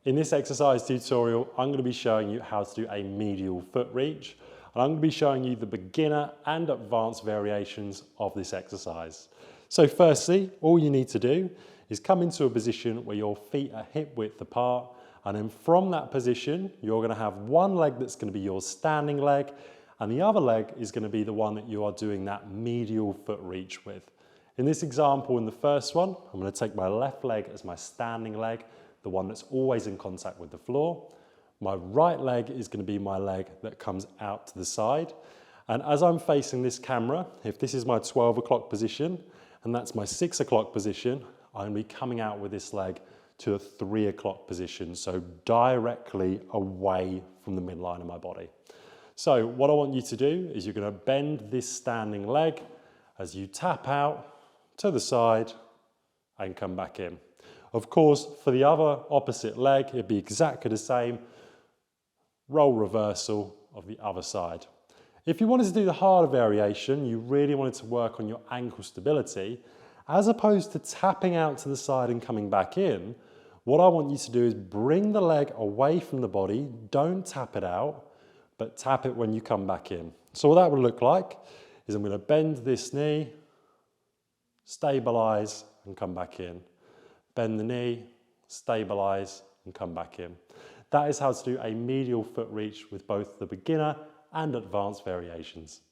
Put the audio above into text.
In this exercise tutorial, I'm going to be showing you how to do a medial foot reach, and I'm going to be showing you the beginner and advanced variations of this exercise. So firstly, all you need to do is come into a position where your feet are hip width apart, and then from that position, you're going to have one leg that's going to be your standing leg, and the other leg is going to be the one that you are doing that medial foot reach with. In this example, in the first one, I'm going to take my left leg as my standing leg, the one that's always in contact with the floor. My right leg is going to be my leg that comes out to the side. And as I'm facing this camera, if this is my 12 o'clock position and that's my 6 o'clock position, I'm going to be coming out with this leg to a 3 o'clock position, so directly away from the midline of my body. So what I want you to do is you're going to bend this standing leg as you tap out to the side and come back in. Of course, for the other opposite leg, it'd be exactly the same. Roll reversal of the other side. If you wanted to do the harder variation, you really wanted to work on your ankle stability, as opposed to tapping out to the side and coming back in, what I want you to do is bring the leg away from the body, don't tap it out, but tap it when you come back in. So what that would look like is I'm going to bend this knee, stabilize and come back in. Bend the knee, stabilize and come back in. That is how to do a medial foot reach with both the beginner and advanced variations.